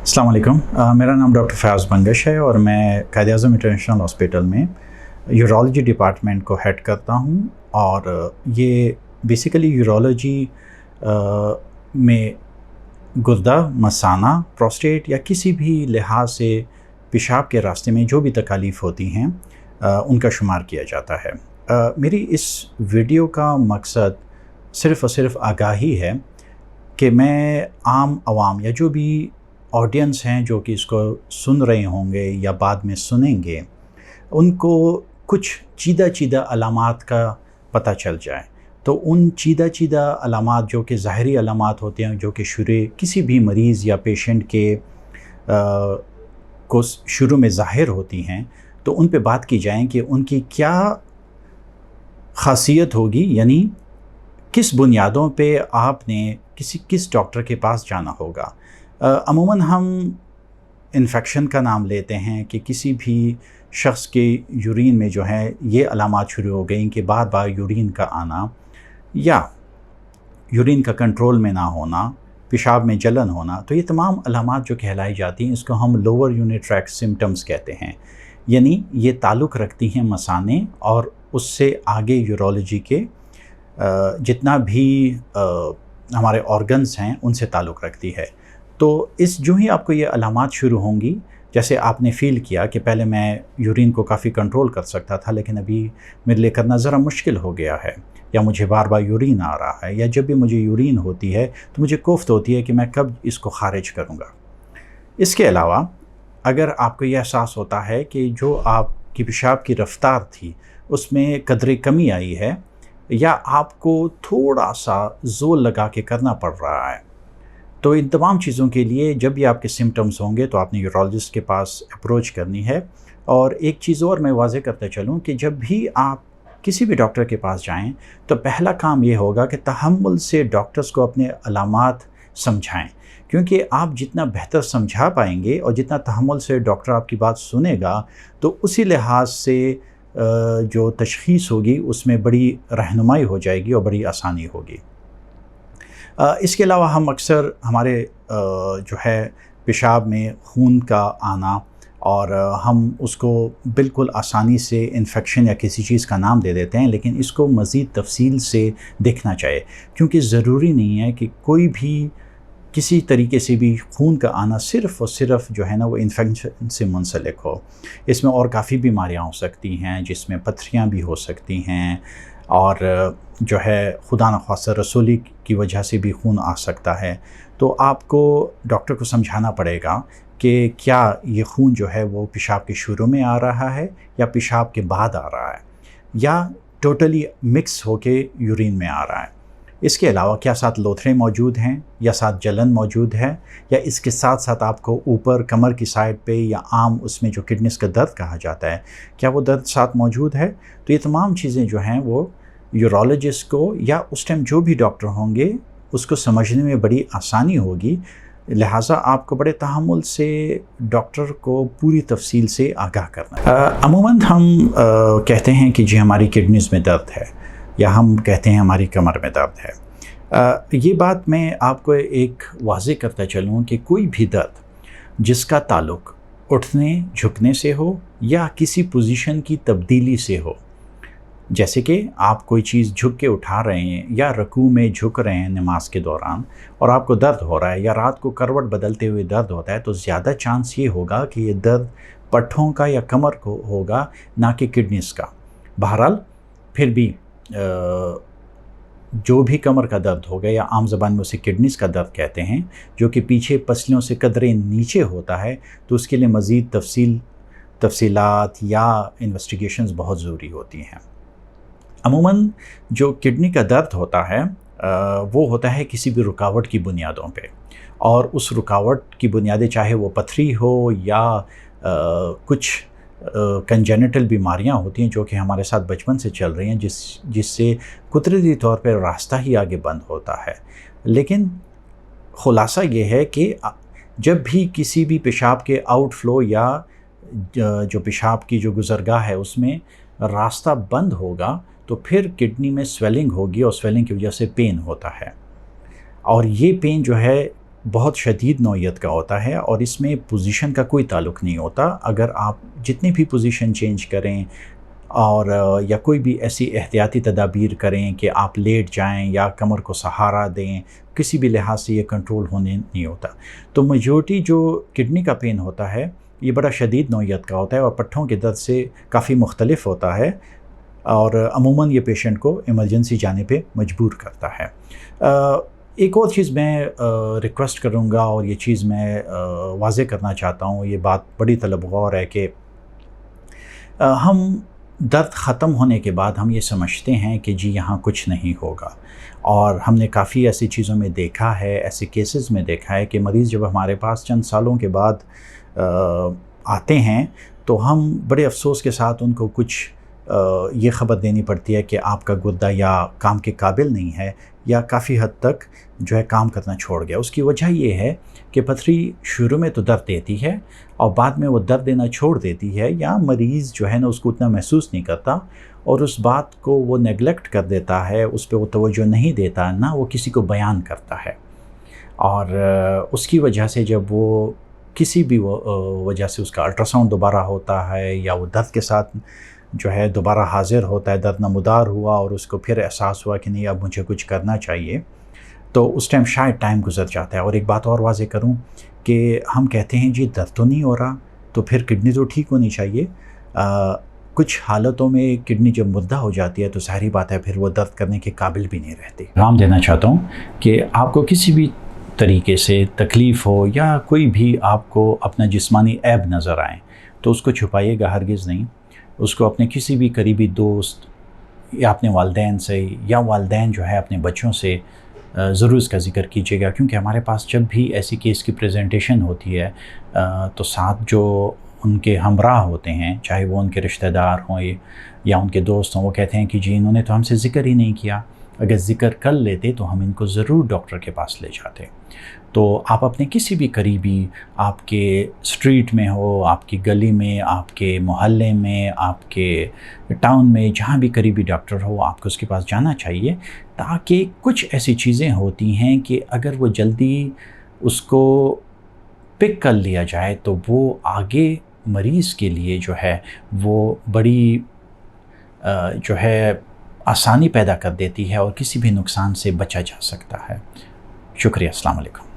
अस्सलाम वालेकुम। मेरा नाम डॉक्टर फयाज़ बंगश है और मैं कायद-ए-आज़म इंटरनेशनल हॉस्पिटल में यूरोलॉजी डिपार्टमेंट को हेड करता हूँ। और ये बेसिकली यूरोलॉजी में गुर्दा, मसाना, प्रोस्टेट या किसी भी लिहाज से पेशाब के रास्ते में जो भी तकालीफ़ होती हैं उनका शुमार किया जाता है। मेरी इस वीडियो का मकसद सिर्फ़ और सिर्फ आगाही है कि मैं आम आवाम या जो भी ऑडियंस हैं जो कि इसको सुन रहे होंगे या बाद में सुनेंगे, उनको कुछ चीदा अलामात का पता चल जाए। तो उन चीदा अलामात जो कि ज़ाहरी अलामात होते हैं, जो कि किसी भी मरीज़ या पेशेंट के को शुरू में ज़ाहिर होती हैं, तो उन पे बात की जाए कि उनकी क्या ख़ासियत होगी, यानी किस बुनियादों पे आपने किस डॉक्टर के पास जाना होगा। अमूमन हम इन्फेक्शन का नाम लेते हैं कि किसी भी शख्स के यूरिन में जो है ये अलामात शुरू हो गई कि बार बार यूरिन का आना या यूरिन का कंट्रोल में ना होना, पेशाब में जलन होना। तो ये तमाम अलामात जो कहलाई जाती हैं, इसको हम लोअर यूरिनरी ट्रैक्ट सिम्टम्स कहते हैं। यानी ये ताल्लुक़ रखती हैं मसाने और उससे आगे यूरोलॉजी के जितना भी हमारे ऑर्गन्स हैं उनसे ताल्लुक़ रखती है। तो जो ही आपको ये अलामात शुरू होंगी, जैसे आपने फ़ील किया कि पहले मैं यूरिन को काफ़ी कंट्रोल कर सकता था लेकिन अभी मेरे लिए करना ज़रा मुश्किल हो गया है, या मुझे बार बार यूरिन आ रहा है, या जब भी मुझे यूरिन होती है तो मुझे कोफ्त होती है कि मैं कब इसको ख़ारिज करूँगा। इसके अलावा अगर आपको ये एहसास होता है कि जो आपकी पेशाब की रफ़्तार थी उसमें कदरे कमी आई है, या आपको थोड़ा सा ज़ोर लगा के करना पड़ रहा है, तो इन तमाम चीज़ों के लिए जब भी आपके सिम्टम्स होंगे तो आपने यूरोलॉजिस्ट के पास अप्रोच करनी है। और एक चीज़ और मैं वाज़े करते चलूँ कि जब भी आप किसी भी डॉक्टर के पास जाएं तो पहला काम ये होगा कि तहम्मुल से डॉक्टर्स को अपने अलामात समझाएं, क्योंकि आप जितना बेहतर समझा पाएंगे और जितना तहम्मुल से डॉक्टर आपकी बात सुनेगा तो उसी लिहाज से जो तशख़ीस होगी उसमें बड़ी रहनुमाई हो जाएगी और बड़ी आसानी होगी। इसके अलावा हम अक्सर हमारे जो है पेशाब में खून का आना, और हम उसको बिल्कुल आसानी से इन्फेक्शन या किसी चीज़ का नाम दे देते हैं, लेकिन इसको मज़ीद तफसील से देखना चाहिए, क्योंकि ज़रूरी नहीं है कि कोई भी किसी तरीके से भी खून का आना सिर्फ़ और सिर्फ जो है ना वो इन्फेक्शन से मुंसलिक हो। इसमें और काफ़ी बीमारियां हो सकती हैं, जिसमें पथरियां भी हो सकती हैं, और जो है खुदा न ख़ास्ता रसूली की वजह से भी खून आ सकता है। तो आपको डॉक्टर को समझाना पड़ेगा कि क्या ये खून जो है वो पेशाब के शुरू में आ रहा है या पेशाब के बाद आ रहा है, या टोटली मिक्स होके यूरिन में आ रहा है। इसके अलावा क्या साथ लोथड़े मौजूद हैं, या साथ जलन मौजूद है, या इसके साथ साथ आपको ऊपर कमर की साइड पे या आम उसमें जो किडनीज़ का दर्द कहा जाता है, क्या वो दर्द साथ मौजूद है। तो ये तमाम चीज़ें जो हैं वो यूरोलॉजिस्ट को या उस टाइम जो भी डॉक्टर होंगे उसको समझने में बड़ी आसानी होगी। लिहाजा आपको बड़े तहम्मुल से डॉक्टर को पूरी तफसील से आगाह करना है। अमूमन हम कहते हैं कि जी हमारी किडनीज़ में दर्द है, या हम कहते हैं हमारी कमर में दर्द है। ये बात मैं आपको एक वाज़े करता चलूँ कि कोई भी दर्द जिसका ताल्लुक़ उठने झुकने से हो या किसी पोजीशन की तब्दीली से हो, जैसे कि आप कोई चीज़ झुक के उठा रहे हैं या रकू में झुक रहे हैं नमाज के दौरान और आपको दर्द हो रहा है, या रात को करवट बदलते हुए दर्द होता है, तो ज़्यादा चांस ये होगा कि ये दर्द पट्ठों का या कमर को होगा, ना कि किडनीज़ का। बहरहाल फिर भी जो भी कमर का दर्द होगा, या आम ज़बान में उसे किडनीज़ का दर्द कहते हैं, जो कि पीछे पसलियों से कदरे नीचे होता है, तो उसके लिए मज़ीद तफसीलात या इन्वेस्टिगेशंस बहुत ज़रूरी होती हैं। अमूमन जो किडनी का दर्द होता है वो होता है किसी भी रुकावट की बुनियादों पे, और उस रुकावट की बुनियादें चाहे वो पथरी हो या कुछ कंजेनिटल बीमारियां होती हैं जो कि हमारे साथ बचपन से चल रही हैं, जिससे कुदरती तौर पर रास्ता ही आगे बंद होता है। लेकिन ख़ुलासा ये है कि जब भी किसी भी पेशाब के आउटफ्लो या जो पेशाब की जो गुज़रगाह है उसमें रास्ता बंद होगा, तो फिर किडनी में स्वेलिंग होगी, और स्वेलिंग की वजह से पेन होता है। और ये पेन जो है بہت شدید نوعیت کا ہوتا ہے اور اس میں پوزیشن کا کوئی تعلق نہیں ہوتا. اگر آپ جتنی بھی پوزیشن چینج کریں اور یا کوئی بھی ایسی احتیاطی تدابیر کریں کہ آپ لیٹ جائیں یا کمر کو سہارا دیں، کسی بھی لحاظ سے یہ کنٹرول ہونے نہیں ہوتا. تو میجورٹی جو کڈنی کا پین ہوتا ہے یہ بڑا شدید نوعیت کا ہوتا ہے اور پٹھوں کے درد سے کافی مختلف ہوتا ہے اور عموماً یہ پیشنٹ کو ایمرجنسی جانے پہ مجبور کرتا ہے. ایک اور چیز میں ریکویسٹ کروں گا اور یہ چیز میں واضح کرنا چاہتا ہوں، یہ بات بڑی طلب غور ہے کہ ہم درد ختم ہونے کے بعد ہم یہ سمجھتے ہیں کہ جی یہاں کچھ نہیں ہوگا، اور ہم نے کافی ایسی چیزوں میں دیکھا ہے، ایسے کیسز میں دیکھا ہے کہ مریض جب ہمارے پاس چند سالوں کے بعد آتے ہیں تو ہم بڑے افسوس کے ساتھ ان کو کچھ یہ خبر دینی پڑتی ہے کہ آپ کا گردہ یا کام کے قابل نہیں ہے یا کافی حد تک جو ہے کام کرنا چھوڑ گیا. اس کی وجہ یہ ہے کہ پتھری شروع میں تو درد دیتی ہے اور بعد میں وہ درد دینا چھوڑ دیتی ہے، یا مریض جو ہے نا اس کو اتنا محسوس نہیں کرتا اور اس بات کو وہ نیگلیکٹ کر دیتا ہے، اس پہ وہ توجہ نہیں دیتا، نہ وہ کسی کو بیان کرتا ہے. اور اس کی وجہ سے جب وہ کسی بھی وجہ سے اس کا الٹرا ساؤنڈ دوبارہ ہوتا ہے یا وہ درد کے ساتھ جو ہے دوبارہ حاضر ہوتا ہے، درد نمودار ہوا اور اس کو پھر احساس ہوا کہ نہیں اب مجھے کچھ کرنا چاہیے، تو اس ٹائم شاید ٹائم گزر جاتا ہے. اور ایک بات اور واضح کروں کہ ہم کہتے ہیں جی درد تو نہیں ہو رہا تو پھر کڈنی تو ٹھیک ہونی چاہیے. کچھ حالتوں میں کڈنی جب مردہ ہو جاتی ہے تو ظاہری بات ہے پھر وہ درد کرنے کے قابل بھی نہیں رہتی. پیغام دینا چاہتا ہوں کہ آپ کو کسی بھی طریقے سے تکلیف ہو یا کوئی بھی آپ کو اپنا جسمانی عیب نظر آئے تو اس کو چھپائیے گا ہرگز نہیں. اس کو اپنے کسی بھی قریبی دوست یا اپنے والدین سے یا والدین جو ہے اپنے بچوں سے ضرور اس کا ذکر کیجیے گا، کیونکہ ہمارے پاس جب بھی ایسی کیس کی پریزنٹیشن ہوتی ہے تو ساتھ جو ان کے ہمراہ ہوتے ہیں، چاہے وہ ان کے رشتہ دار ہوں یا ان کے دوست ہوں، وہ کہتے ہیں کہ جی انہوں نے تو ہم سے ذکر ہی نہیں کیا، اگر ذکر کر لیتے تو ہم ان کو ضرور ڈاکٹر کے پاس لے جاتے. تو آپ اپنے کسی بھی قریبی، آپ کے اسٹریٹ میں ہو، آپ کی گلی میں، آپ کے محلے میں، آپ کے ٹاؤن میں، جہاں بھی قریبی ڈاکٹر ہو آپ کو اس کے پاس جانا چاہیے، تاکہ کچھ ایسی چیزیں ہوتی ہیں کہ اگر وہ جلدی اس کو پک کر لیا جائے تو وہ آگے مریض کے لیے جو ہے وہ بڑی جو ہے آسانی پیدا کر دیتی ہے اور کسی بھی نقصان سے بچا جا سکتا ہے. شکریہ. السلام علیکم.